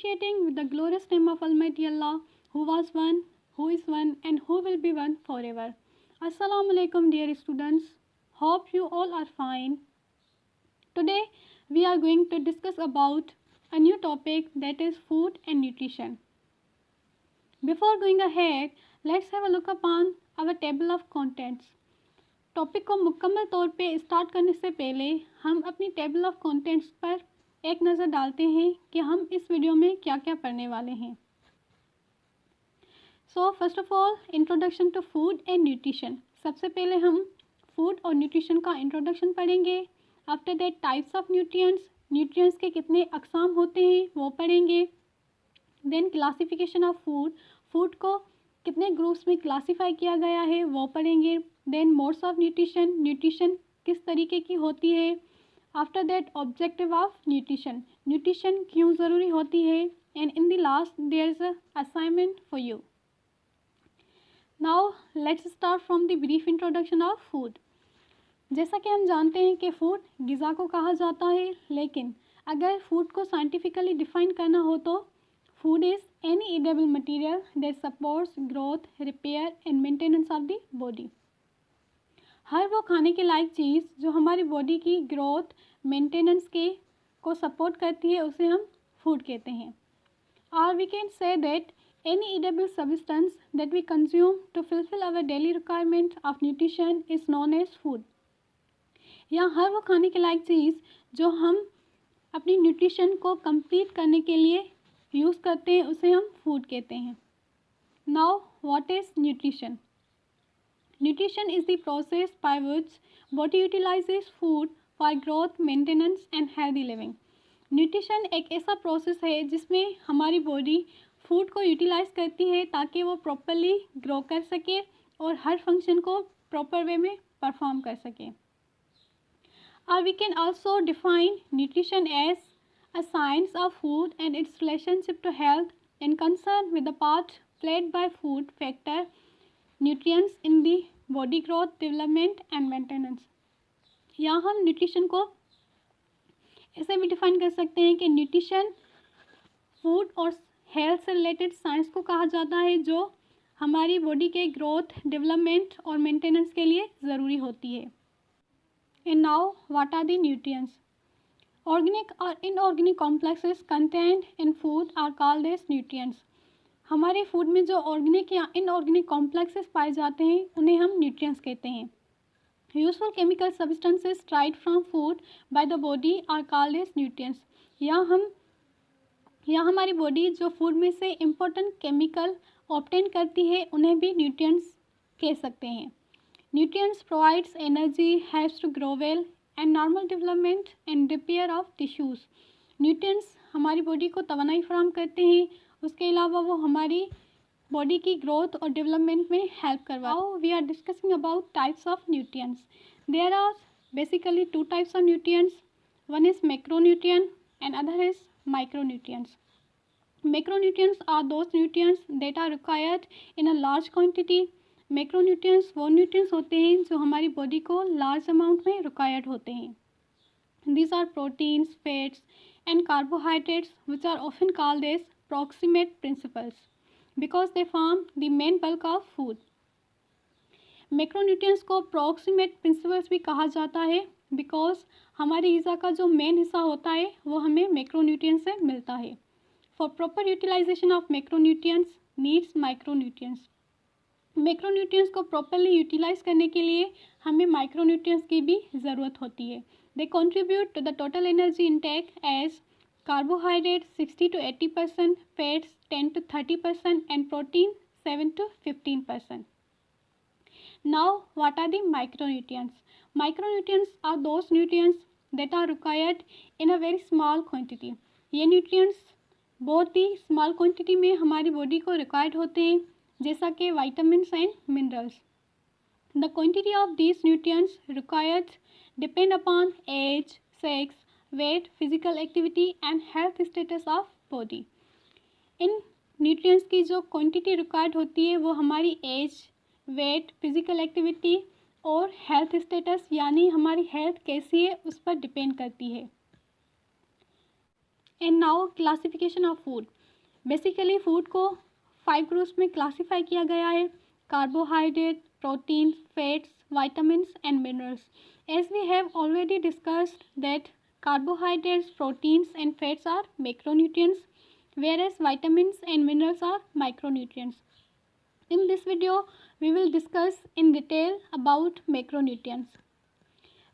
initiating with the glorious name of Almighty Allah, who was one, who is one, and who will be one forever. Assalamu alaikum, dear students. Hope you all are fine. Today we are going to discuss about a new topic, that is food and nutrition. Before going ahead, let's have a look upon our table of contents. Topic को मुकम्मल तौर पे start करने से पहले हम अपनी table of contents पर एक नज़र डालते हैं कि हम इस वीडियो में क्या क्या पढ़ने वाले हैं. So first of all, introduction to food and nutrition. सबसे पहले हम फूड और न्यूट्रिशन का इंट्रोडक्शन पढ़ेंगे. After that types of nutrients, nutrients के कितने अक़साम होते हैं वो पढ़ेंगे. Then classification of food, food को कितने ग्रुप्स में क्लासीफाई किया गया है वो पढ़ेंगे. Then modes of nutrition, nutrition किस तरीके की होती है. After that objective of nutrition, nutrition क्यों ज़रूरी होती है. And in the last there is a assignment for you. Now let's start from the brief introduction of food. जैसा कि हम जानते हैं कि फूड ग़िज़ा को कहा जाता है, लेकिन अगर फूड को साइंटिफिकली डिफ़ाइन करना हो तो food is any eatable material that supports growth, repair and maintenance of the body. हर वो खाने के लायक चीज़ जो हमारी बॉडी की ग्रोथ, मेंटेनेंस के को सपोर्ट करती है उसे हम फूड कहते हैं. और we can say that any eatable substance that we consume to fulfill our daily requirement of nutrition is known as food. या हर वो खाने के लायक चीज़ जो हम अपनी न्यूट्रिशन को कंप्लीट करने के लिए यूज़ करते हैं उसे हम फूड कहते हैं. Now what is nutrition. Nutrition is the process by which body utilises food for growth, maintenance and healthy living. Nutrition एक ऐसा प्रोसेस है जिसमें हमारी बॉडी फूड को यूटिलाइज करती है ताकि वो प्रॉपरली ग्रो कर सके और हर फंक्शन को प्रॉपर वे में परफॉर्म कर सके. और we can also define nutrition as a science of food and its relationship to health and concern with the part played by food factor nutrients in the body growth, development and maintenance. यहाँ हम nutrition को ऐसे भी define कर सकते हैं कि nutrition food और हेल्थ से रिलेटेड साइंस को कहा जाता है जो हमारी बॉडी के ग्रोथ, डेवलपमेंट और मेंटेनेंस के लिए ज़रूरी होती है. And now what are the nutrients. Organic or inorganic complexes contained in food are called as nutrients. हमारे फूड में जो ऑर्गेनिक या इनऑर्गेनिक कॉम्प्लेक्सेस पाए जाते हैं उन्हें हम न्यूट्रिएंट्स कहते हैं. Useful chemical substances derived from food by the body are called as nutrients. या हमारी बॉडी जो फूड में से इम्पोर्टेंट केमिकल ऑब्टेन करती है उन्हें भी न्यूट्रिएंट्स कह सकते हैं. Nutrients provides energy, helps to grow well and normal development and repair of tissues. Nutrients हमारी बॉडी को तवानाई फराहम करते हैं, उसके अलावा वो हमारी बॉडी की ग्रोथ और डेवलपमेंट में हेल्प करवाते हैं. We are discussing about types of nutrients. There are basically two types of nutrients. One is macronutrient and other is micronutrients. Macronutrients are those nutrients that are required in a large quantity. Macronutrients वो nutrients होते हैं जो हमारी body को large amount में required होते हैं. These are proteins, fats and carbohydrates which are often called as proximate principles because they form the main bulk of food. Macronutrients को प्रॉक्सिमेट प्रिंसिपल्स भी कहा जाता है बिकॉज हमारी ग़िज़ा का जो मेन हिस्सा होता है वो हमें मैक्रोन्यूट्रिएंट्स से मिलता है. For proper utilisation of macronutrients needs micronutrients. Macronutrients को प्रॉपरली यूटिलाइज करने के लिए हमें माइक्रोन्यूट्रिएंट्स की भी ज़रूरत होती है. They contribute to the total energy intake as carbohydrate 60 to 80%, fats 10 to 30% and protein 7 to 15%. Now what are the micronutrients. Micronutrients are those nutrients that are required in a very small quantity. ये nutrients बहुत ही small quantity में हमारी body को required होते हैं, जैसा कि vitamins and minerals. The quantity of these nutrients required depend upon age, sex, weight, physical activity and health status of body. इन न्यूट्रिएंट्स की जो क्वांटिटी रिक्वायर्ड होती है वो हमारी एज, वेट, फिजिकल एक्टिविटी और हेल्थ स्टेटस यानी हमारी हेल्थ कैसी है उस पर डिपेंड करती है. And now classification of food. Basically food को 5 ग्रुप्स में क्लासीफाई किया गया है: carbohydrate, protein, fats, vitamins and minerals. As we have already discussed that carbohydrates, proteins and fats are macronutrients, whereas vitamins and minerals are micronutrients. In this video, we will discuss in detail about macronutrients.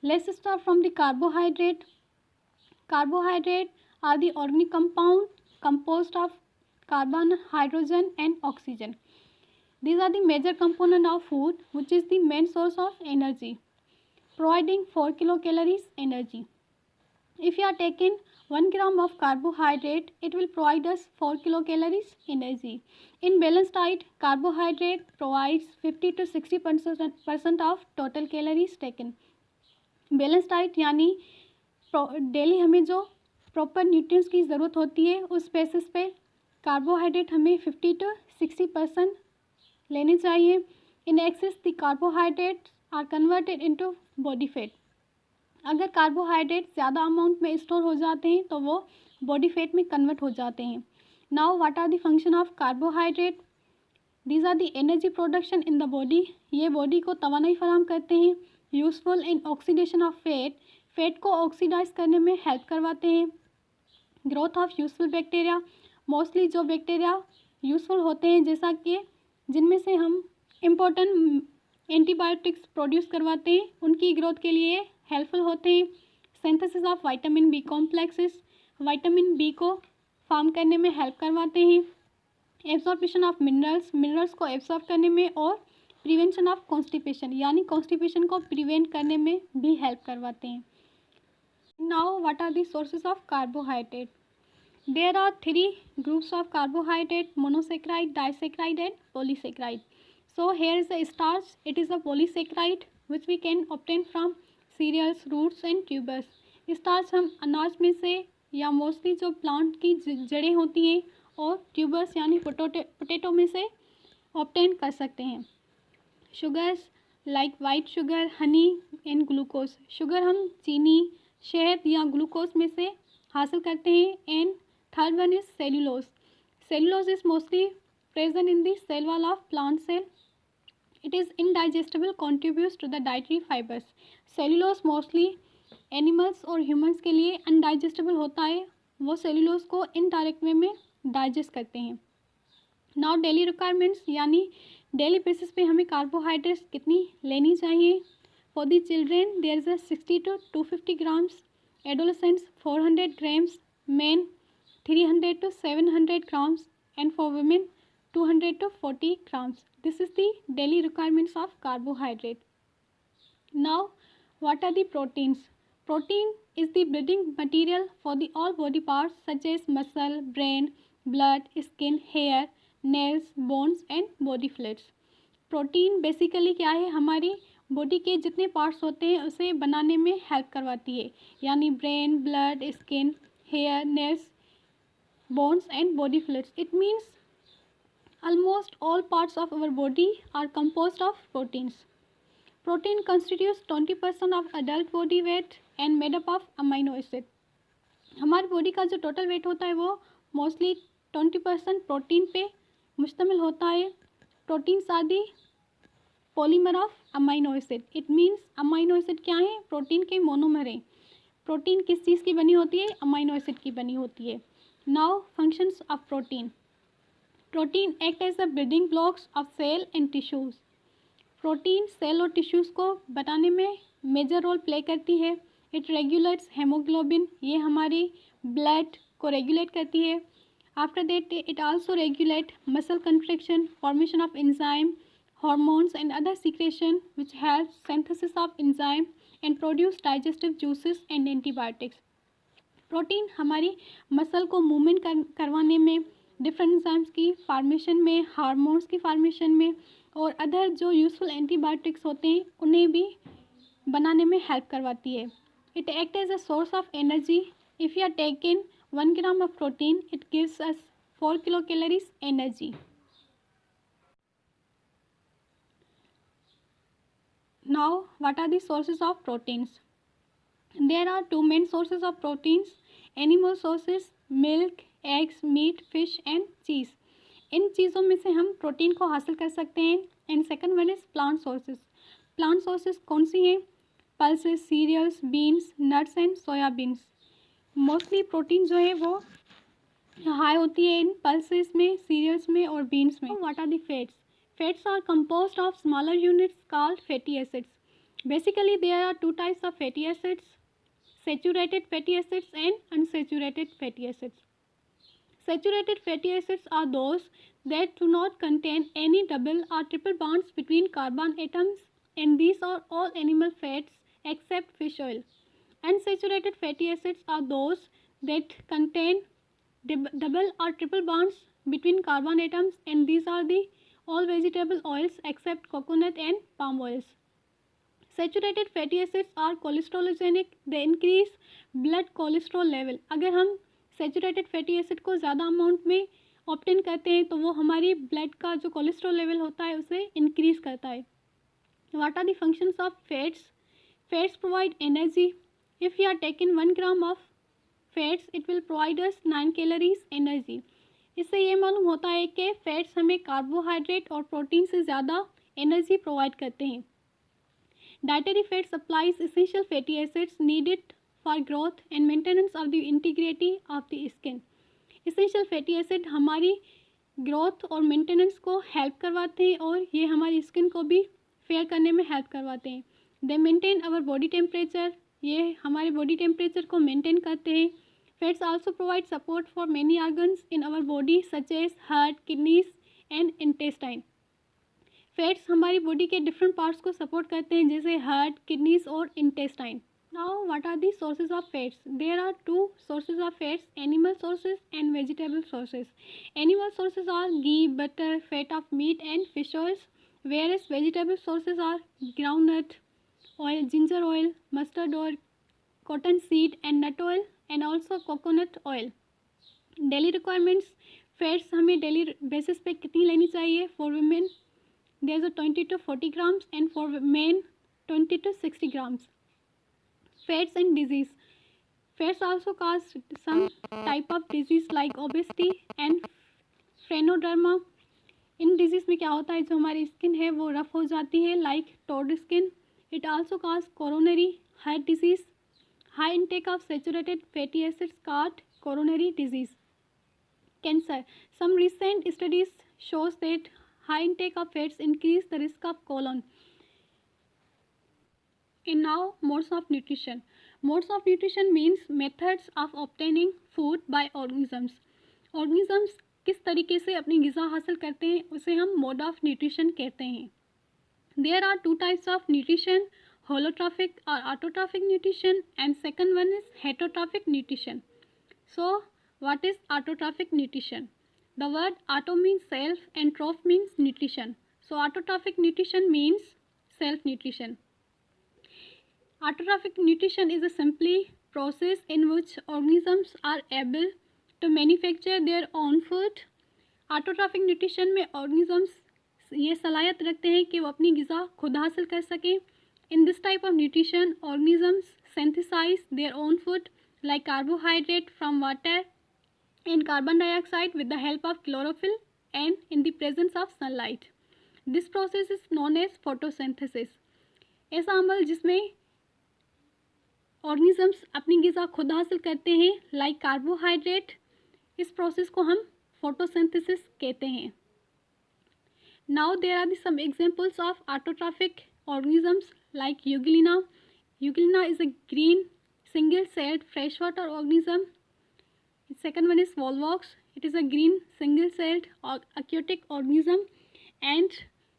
Let's start from the carbohydrate. Carbohydrates are the organic compound composed of carbon, hydrogen and oxygen. These are the major component of food, which is the main source of energy, providing 4 kilocalories energy. If you are taking 1 gram of carbohydrate, it will provide us 4 kilocalories energy. In balanced diet, carbohydrate provides 50 to 60% of total calories taken. Balanced diet यानी daily हमें जो proper nutrients की ज़रूरत होती है उस basis पे carbohydrate हमें 50 to 60% लेने चाहिए. In excess the carbohydrates are converted into body fat. अगर कार्बोहाइड्रेट ज़्यादा अमाउंट में स्टोर हो जाते हैं तो वो बॉडी फैट में कन्वर्ट हो जाते हैं. Now what are the function of carbohydrate? These are the energy production in the body. ये बॉडी को तवानाई फराहम करते हैं. Useful in oxidation of fat. Fat को ऑक्सीडाइज करने में हेल्प करवाते हैं. Growth of useful bacteria. Mostly जो बैक्टीरिया यूजफुल होते हैं, जैसा कि जिनमें से हम इम्पोर्टेंट एंटीबायोटिक्स प्रोड्यूस करवाते हैं, उनकी ग्रोथ के लिए हेल्पफुल होते हैं. Synthesis of vitamin B complexes. Vitamin B को फॉर्म करने में हेल्प करवाते हैं. Absorption of minerals. मिनरल्स को एब्जॉर्ब करने में और प्रिवेंशन ऑफ कॉन्स्टिपेशन यानी कॉन्स्टिपेशन को प्रिवेंट करने में भी हेल्प करवाते हैं. Now what are the sources of carbohydrate? There are 3 groups of carbohydrate: monosaccharide, disaccharide and polysaccharide. So here is the starch. It is a polysaccharide which we can obtain from cereals, roots and tubers. Starch हम अनाज में से या mostly जो plant की जड़ें होती हैं और ट्यूबर्स यानी पोटैटो में से ऑब्टेन कर सकते हैं. Sugars like white sugar, honey and glucose. Sugar हम चीनी, शहद या ग्लूकोज में से हासिल करते हैं. And third one is cellulose. Cellulose is mostly present in the cell wall of plant cell. It is indigestible, contributes to the dietary fibers. Cellulose mostly animals और humans के लिए undigestible होता है. वो cellulose को indirect way में digest करते हैं. Now daily requirements यानी daily basis पे हमें carbohydrates कितनी लेनी चाहिए. For the children there is a 60 to 250 grams. Adolescents 400 grams. Men 300 to 700 grams and for women 200 to 40 grams. This is the daily requirements of carbohydrate. Now what are the proteins? Protein is the building material for the all body parts such as muscle, brain, blood, skin, hair, nails, bones and body fluids. Protein basically क्या है? हमारी body के जितने parts होते हैं उसे बनाने में हेल्प करवाती है, यानी brain, blood, skin, hair, nails, bones and body fluids. It means almost all parts of our body are composed of proteins. Protein constitutes 20% of adult body weight and made up of amino acid. हमारी body का जो total weight होता है वो mostly 20% protein पे मुश्तमिल होता है. Proteins are the polymer of amino acid. It means amino acid क्या है? प्रोटीन के मोनोमर हैं. प्रोटीन किस चीज़ की बनी होती है? अमाइनो एसिड की बनी होती है. Now functions of protein. Protein act as the building blocks of cell and tissues. Protein cell और tissues को बनाने में मेजर रोल प्ले करती है. It regulates hemoglobin. ये हमारी ब्लड को रेगुलेट करती है. After that it also regulate muscle contraction, formation of enzyme, hormones and other secretion which helps synthesis of enzyme and produce digestive juices and antibiotics. Protein हमारी muscle को movement करवाने में, different enzymes की formation में, hormones की formation में और other जो यूजफुल एंटीबायोटिक्स होते हैं उन्हें भी बनाने में हेल्प करवाती है. It act as a source of energy. If you are taking 1 gram of protein, it gives us 4 kilocalories energy. Now, what are the sources of proteins? There are two main sources of proteins, animal sources milk, eggs, meat, fish and cheese. इन चीज़ों में से हम protein को हासिल कर सकते हैं। And second one is plant sources. Plant sources कौन सी हैं? Pulses, cereals, beans, nuts and soybeans. Mostly protein जो है वो हाई होती है इन पल्सेस में, सीरियल्स में और बीन्स में। What are the fats? Fats are composed of smaller units called fatty acids. Basically there are two types of fatty acids: saturated fatty acids and unsaturated fatty acids. Saturated fatty acids are those that do not contain any double or triple bonds between carbon atoms, and these are all animal fats except fish oil. Unsaturated fatty acids are those that contain double or triple bonds between carbon atoms, and these are the all vegetable oils except coconut and palm oils. Saturated fatty acids are cholesterologenic. They increase blood cholesterol level. अगर हम saturated fatty acid को ज़्यादा amount में obtain करते हैं तो वो हमारी ब्लड का जो कोलेस्ट्रॉल लेवल होता है उसे इंक्रीज़ करता है. What are the functions of fats? Fats provide energy. If we are taking 1 gram of fats it will provide us 9 calories energy. इससे ये मालूम होता है कि फैट्स हमें कार्बोहाइड्रेट और प्रोटीन से ज़्यादा एनर्जी प्रोवाइड करते हैं. Dietary fat supplies essential fatty acids needed for growth and maintenance of the integrity of the skin. Essential fatty acid हमारी ग्रोथ और मेंटेनेंस को हेल्प करवाते हैं और ये हमारी स्किन को भी फेयर करने में हेल्प करवाते हैं. They maintain our body temperature. ये हमारे बॉडी टेम्परेचर को मेंटेन करते हैं. Fats also provide support for many organs in our body such as heart, kidneys and intestine. Fats हमारी बॉडी के डिफरेंट पार्ट्स को सपोर्ट करते हैं जैसे हार्ट, किडनीज और intestine. Now what are the sources of fats? There are two sources of fats: animal sources and vegetable sources. Animal sources are ghee, butter, fat of meat and fish oils, whereas vegetable sources are groundnut oil, ginger oil, mustard oil, cotton seed and nut oil and also coconut oil. Daily requirements. Fats हमें daily basis पे कितनी लेनी चाहिए? For women there is 20 to 40 grams and for men 20 to 60 grams. Fats and diseases. Fats also cause some type of diseases like obesity and phrynoderma. इन diseases में क्या होता है, जो हमारी स्किन है वो रफ हो जाती है like toad skin. It also cause coronary heart disease. High intake of saturated fatty acids cause coronary disease. Cancer. Some recent studies shows that high intake of fats increase the risk of colon. And now modes of nutrition. Modes of nutrition means methods of obtaining food by organisms. Organisms किस तरीके से अपनी ग़िज़ा हासिल करते हैं उसे हम mode of nutrition कहते हैं. There are two types of nutrition: holotrophic or autotrophic nutrition, and second one is heterotrophic nutrition. So what is autotrophic nutrition? The word auto means self and troph means nutrition. So autotrophic nutrition means self nutrition. Autotrophic nutrition is a simply process in which organisms are able to manufacture their own food. Autotrophic nutrition में organisms ये सलाहियत रखते हैं कि वो अपनी ग़िज़ा खुद हासिल कर सकें. In this type of nutrition, organisms synthesize their own food like carbohydrate from water and carbon dioxide with the help of chlorophyll and in the presence of sunlight. This process is known as photosynthesis. ऐसा अमल जिसमें organisms अपनी ग़िज़ा खुद हासिल करते हैं like carbohydrate, इस process को हम photosynthesis कहते हैं. Now there are some examples of autotrophic organisms like Euglena. Euglena is a green single-celled freshwater organism. The second one is Volvox. It is a green single-celled aquatic organism. And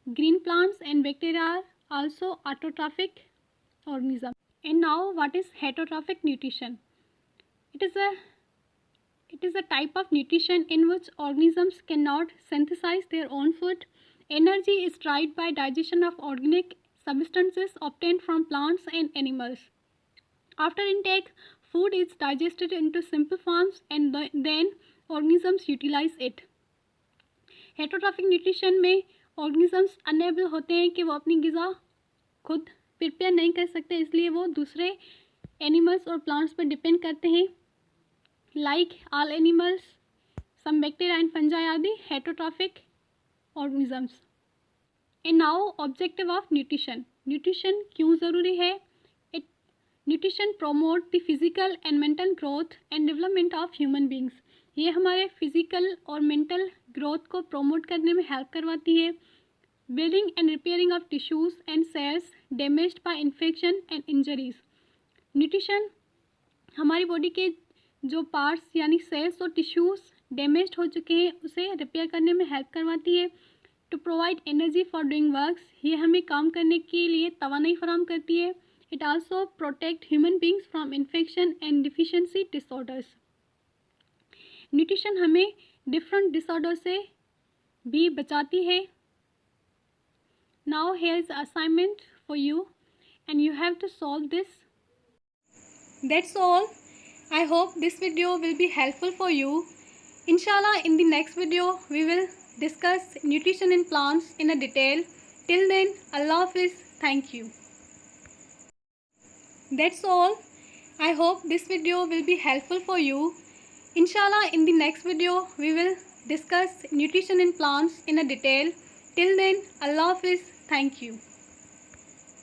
green plants and bacteria are also autotrophic organisms. And now what is heterotrophic nutrition? It is a type of nutrition in which organisms cannot synthesize their own food. Energy is derived by digestion of organic substances obtained from plants and animals. After intake, food is digested into simple forms and then organisms utilize it. Heterotrophic nutrition में organisms unable होते हैं कि वो अपनी ग़िज़ा खुद prepare नहीं कर सकते, इसलिए वो दूसरे एनिमल्स और प्लांट्स पर डिपेंड करते हैं. like all animals, some bacteria and fungi are the heterotrophic organisms. And now objective of nutrition. Nutrition क्यों ज़रूरी है? Nutrition promote the physical and mental growth and development of human beings. ये हमारे physical और mental growth को promote करने में help करवाती है. Building and repairing of tissues and cells damaged by infection and injuries. Nutrition हमारी बॉडी के जो पार्ट्स यानी सेल्स और टिश्यूज़ डैमेज्ड हो चुके हैं उसे रिपेयर करने में हेल्प करवाती है. To provide energy for doing works, ये हमें काम करने के लिए तवानाई फराहम करती है. It also protect human beings from infection and deficiency disorders. Nutrition हमें डिफरेंट डिसऑर्डर से भी बचाती है. Now here is assignment for you and you have to solve this. That's all. I hope this video will be helpful for you. Inshallah, in the next video, we will discuss nutrition in plants in a detail. Till then, Allah Hafiz. Thank you. That's all. I hope this video will be helpful for you. Inshallah, in the next video, we will discuss nutrition in plants in a detail. Till then, Allah Hafiz. Thank you.